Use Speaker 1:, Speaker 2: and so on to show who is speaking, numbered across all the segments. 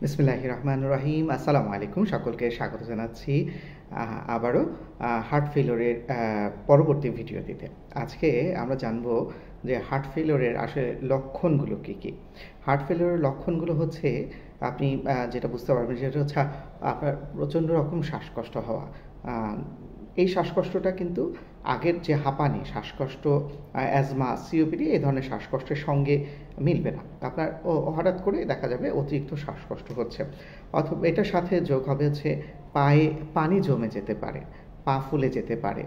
Speaker 1: বিসমিল্লাহির রহমানির রহিম। আসসালামু আলাইকুম, সকলকে স্বাগত জানাচ্ছি আবারও হার্ট ফেলিওরের পরবর্তী ভিডিওটিতে। আজকে আমরা জানবো যে হার্ট ফেলিওরের আসলে লক্ষণগুলো কী কী। হার্ট ফেলিওরের লক্ষণগুলো হচ্ছে আপনি যেটা বুঝতে পারবেন সেটা হচ্ছে আপনার প্রচণ্ড রকম শ্বাসকষ্ট হওয়া। এই শ্বাসকষ্টটা কিন্তু আগের যে হাঁপানি, শ্বাসকষ্ট, অ্যাজমা, সিওপিডি এই ধরনের শ্বাসকষ্টের সঙ্গে মিলবে না। আপনার হঠাৎ করে দেখা যাবে অতিরিক্ত শ্বাসকষ্ট হচ্ছে, অথবা এটার সাথে যোগ হবে হচ্ছে পায়ে পানি জমে যেতে পারে, পা ফুলে যেতে পারে,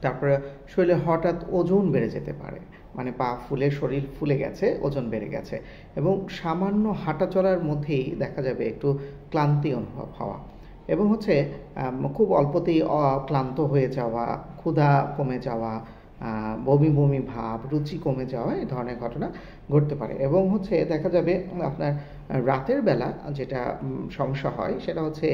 Speaker 1: তারপরে শরীরে হঠাৎ ওজন বেড়ে যেতে পারে, মানে পা ফুলে শরীর ফুলে গেছে, ওজন বেড়ে গেছে, এবং সামান্য হাঁটা চলার মধ্যেই দেখা যাবে একটু ক্লান্তি অনুভব হওয়া, এবং হচ্ছে খুব অল্পতেই ক্লান্ত হয়ে যাওয়া, ক্ষুধা কমে যাওয়া, বমি বমি ভাব, রুচি কমে যাওয়া, এই ধরনের ঘটনা ঘটতে পারে। এবং হচ্ছে দেখা যাবে আপনার রাতের বেলা যেটা সমস্যা হয় সেটা হচ্ছে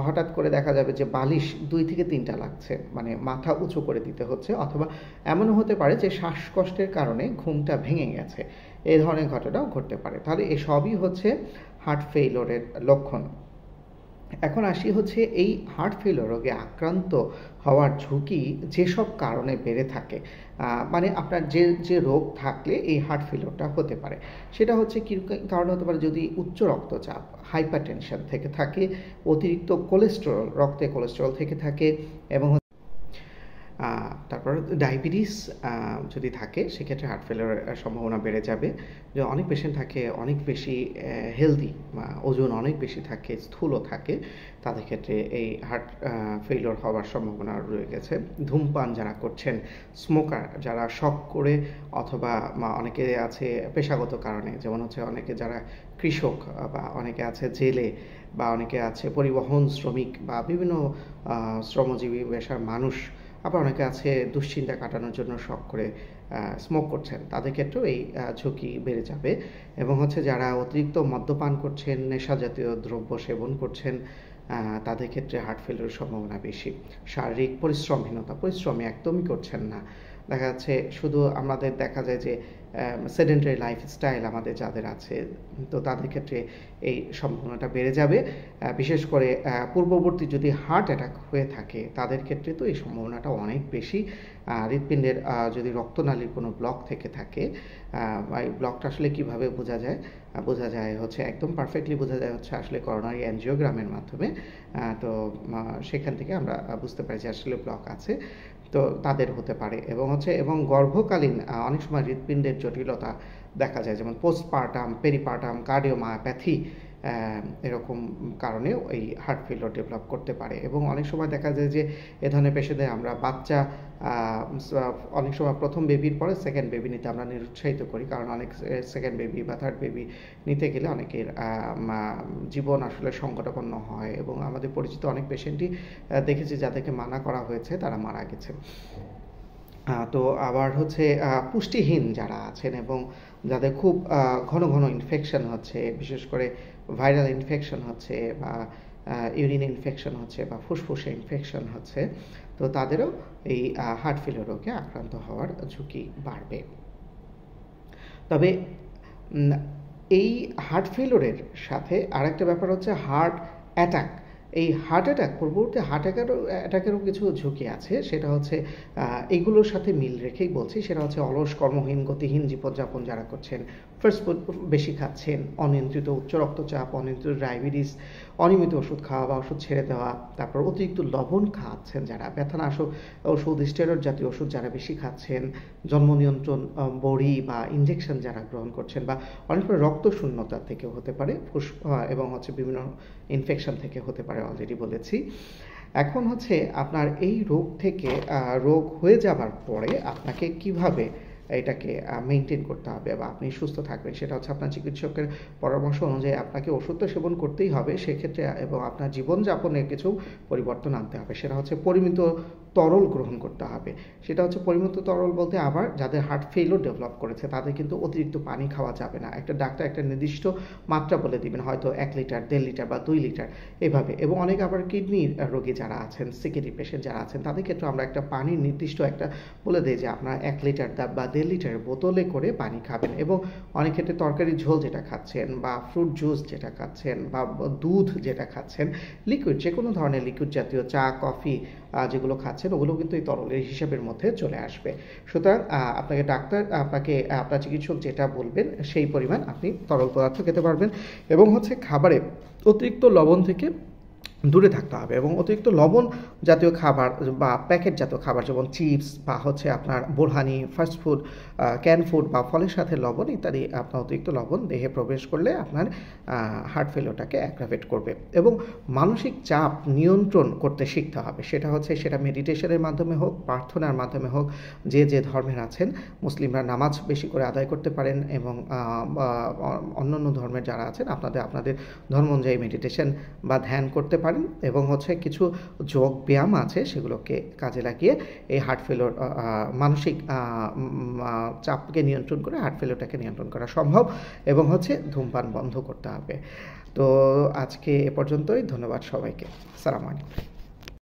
Speaker 1: হঠাৎ করে দেখা যাবে যে বালিশ 2 থেকে 3টা লাগছে, মানে মাথা উঁচু করে দিতে হচ্ছে, অথবা এমনও হতে পারে যে শ্বাসকষ্টের কারণে ঘুমটা ভেঙে গেছে, এই ধরনের ঘটনাও ঘটতে পারে। তাহলে এসবই হচ্ছে হার্ট ফেইলিওরের লক্ষণ। এখন আসি হচ্ছে এই হার্ট ফেলিওর রোগে আক্রান্ত হওয়ার ঝুঁকি যেসব কারণে বেড়ে থাকে, মানে আপনার যে রোগ থাকলে এই হার্ট ফেলিওরটা হতে পারে, সেটা হচ্ছে কী কারণ হতে পারে। যদি উচ্চ রক্তচাপ, হাইপারটেনশন থেকে থাকে, অতিরিক্ত কোলেস্টেরল, রক্তে কোলেস্টেরল থেকে থাকে, এবং তারপর ডায়াবেটিস যদি থাকে সেক্ষেত্রে হার্ট ফেলিওরের সম্ভাবনা বেড়ে যাবে। যে অনেক পেশেন্ট থাকে অনেক বেশি হেলদি, ওজন অনেক বেশি থাকে, স্থূল থাকে, তাদের ক্ষেত্রে এই হার্ট ফেলিওর হওয়ার সম্ভাবনা রয়ে গেছে। ধূমপান যারা করছেন, স্মোকার যারা শখ করে, অথবা অনেকে আছে পেশাগত কারণে, যেমন হচ্ছে অনেকে যারা কৃষক, বা অনেকে আছে জেলে, বা অনেকে আছে পরিবহন শ্রমিক, বা বিভিন্ন শ্রমজীবী পেশার মানুষ, আবার অনেকে আছে দুশ্চিন্তা কাটানোর জন্য শখ করে স্মোক করছেন, তাদের ক্ষেত্রেও এই ঝুঁকি বেড়ে যাবে। এবং হচ্ছে যারা অতিরিক্ত মদ্যপান করছেন, নেশা জাতীয় দ্রব্য সেবন করছেন, তাদের ক্ষেত্রে হার্ট ফেলিওরের সম্ভাবনা বেশি। শারীরিক পরিশ্রমী একদমই করছেন না, দেখা যাচ্ছে শুধু আমাদের দেখা যায় যে সেডেন্টারি লাইফস্টাইল আমাদের যাদের আছে, তো তাদের ক্ষেত্রে এই সম্ভাবনাটা বেড়ে যাবে। বিশেষ করে পূর্ববর্তী যদি হার্ট অ্যাটাক হয়ে থাকে তাদের ক্ষেত্রে তো এই সম্ভাবনাটা অনেক বেশি। হৃৎপিণ্ডের যদি রক্তনালীর কোনো ব্লক থেকে থাকে, এই ব্লকটা আসলে কীভাবে বোঝা যায় হচ্ছে একদম পারফেক্টলি বোঝা যায় হচ্ছে আসলে করোনারি অ্যানজিওগ্রামের মাধ্যমে। তো সেখান থেকে আমরা বুঝতে পারি যে আসলে ব্লক আছে, তো তাদের হতে পারে। এবং গর্ভকালীন অনেক সময় হৃৎপিণ্ডের জটিলতা দেখা যায়, যেমন পোস্টপার্টাম, পেরিপার্টাম কার্ডিওমায়োপ্যাথি, এরকম কারণেও এই হার্ট ফেলিওর ডেভেলপ করতে পারে। এবং অনেক সময় দেখা যায় যে এ ধরনের পেশেন্টদের আমরা বাচ্চা, অনেক সময় প্রথম বেবির পরে সেকেন্ড বেবি নিতে আমরা নিরুৎসাহিত করি, কারণ অনেক সেকেন্ড বেবি বা থার্ড বেবি নিতে গেলে অনেকের জীবন আসলে সংকটাপন্ন হয়, এবং আমাদের পরিচিত অনেক পেশেন্টই দেখেছি যাদেরকে মানা করা হয়েছে তারা মারা গেছে। তো আবার হচ্ছে পুষ্টিহীন যারা আছেন, এবং যাদের খুব ঘন ঘন ইনফেকশন হচ্ছে, বিশেষ করে ভাইরাল ইনফেকশন হচ্ছে, বা ইউরিন ইনফেকশন হচ্ছে, বা ফুসফুসে ইনফেকশন হচ্ছে, তো তাদেরও এই হার্ট ফেলিওর রোগে আক্রান্ত হওয়ার ঝুঁকি বাড়বে। তবে এই হার্ট ফেলিওরের সাথে আরেকটা ব্যাপার হচ্ছে হার্ট অ্যাটাক। এই হার্ট অ্যাটাক, পূর্ববর্তী হার্ট অ্যাটাকেরও কিছু ঝুঁকি আছে, সেটা হচ্ছে এইগুলোর সাথে মিল রেখেই বলছি। সেটা হচ্ছে অলস, কর্মহীন, গতিহীন জীবনযাপন যারা করছেন, ফাস্ট ফুড বেশি খাচ্ছেন, অনিয়ন্ত্রিত উচ্চ রক্তচাপ, অনিয়ন্ত্রিত ডায়াবেটিস, অনিয়মিত ওষুধ খাওয়া বা ওষুধ ছেড়ে দেওয়া, তারপর অতিরিক্ত লবণ খাচ্ছেন যারা, ব্যথানাশক ওষুধ, স্টেরয়েড জাতীয় ওষুধ যারা বেশি খাচ্ছেন, জন্ম নিয়ন্ত্রণ বড়ি বা ইনজেকশন যারা গ্রহণ করছেন, বা অনেক সময় রক্ত শূন্যতা থেকে হতে পারে, এবং হচ্ছে বিভিন্ন ইনফেকশন থেকে হতে পারে, অলরেডি বলেছি। এখন হচ্ছে আপনার এই রোগ থেকে রোগ হয়ে যাবার পরে আপনাকে কিভাবে এটাকে মেনটেন করতে হবে বা আপনি সুস্থ থাকবেন, সেটা হচ্ছে আপনার চিকিৎসকের পরামর্শ অনুযায়ী আপনাকে ওষুধ তো সেবন করতেই হবে সেক্ষেত্রে, এবং আপনার জীবনযাপনে কিছু পরিবর্তন আনতে হবে। সেটা হচ্ছে পরিমিত তরল গ্রহণ করতে হবে। সেটা হচ্ছে পরিমিত তরল বলতে আবার যাদের হার্ট ফেলিওর ডেভেলপ করেছে তাদের কিন্তু অতিরিক্ত পানি খাওয়া যাবে না। একটা ডাক্তার একটা নির্দিষ্ট মাত্রা বলে দিবেন, হয়তো 1 লিটার, 1.5 লিটার বা 2 লিটার এভাবে। এবং অনেক আবার কিডনির রোগী যারা আছেন, সিকিডি পেশেন্ট যারা আছেন, তাদের ক্ষেত্রে আমরা একটা পানির নির্দিষ্ট একটা বলে দিই যে আপনার 1 লিটার বা 1.5 1.5 লিটারের বোতলে করে পানি খাবেন, এবং অনেক ক্ষেত্রে তরকারি ঝোল যেটা খাচ্ছেন বা ফ্রুট জুস যেটা খাচ্ছেন বা দুধ যেটা খাচ্ছেন, লিকুইড যে কোনো ধরনের লিকুইড জাতীয় চা কফি যেগুলো খাচ্ছেন ওগুলো কিন্তু এই তরলের হিসাবের মধ্যে চলে আসবে। সুতরাং আপনাকে আপনার চিকিৎসক যেটা বলবেন সেই পরিমাণ আপনি তরল পদার্থ খেতে পারবেন, এবং খাবারে অতিরিক্ত লবণ থেকে দূরে থাকতে হবে, এবং অতিরিক্ত লবণ জাতীয় খাবার বা প্যাকেট জাতীয় খাবার যেমন চিপস বা আপনার বোরহানি ফাস্টফুড, ক্যান ফুড বা ফলের সাথে লবণ ইত্যাদি, আপনার অতিরিক্ত লবণ দেহে প্রবেশ করলে আপনার হার্ট ফেলিওরটাকে অ্যাগ্রাভেট করবে। এবং মানসিক চাপ নিয়ন্ত্রণ করতে শিখতে হবে, সেটা মেডিটেশনের মাধ্যমে হোক, প্রার্থনার মাধ্যমে হোক। যে ধর্মের আছেন, মুসলিমরা নামাজ বেশি করে আদায় করতে পারেন, এবং অন্যান্য ধর্মের যারা আছেন আপনাদের ধর্ম অনুযায়ী মেডিটেশন বা ধ্যান করতে পারেন, এবং কিছু যোগ ব্যায়াম আছে সেগুলোকে কাজে লাগিয়ে এই হার্ট ফেলিওর মানসিক চাপকে নিয়ন্ত্রণ করে হার্ট ফেলিওরটাকে নিয়ন্ত্রণ করা সম্ভব, এবং ধূমপান বন্ধ করতে হবে। তো আজকে এ পর্যন্তই, ধন্যবাদ সবাইকে। আসসালামু আলাইকুম।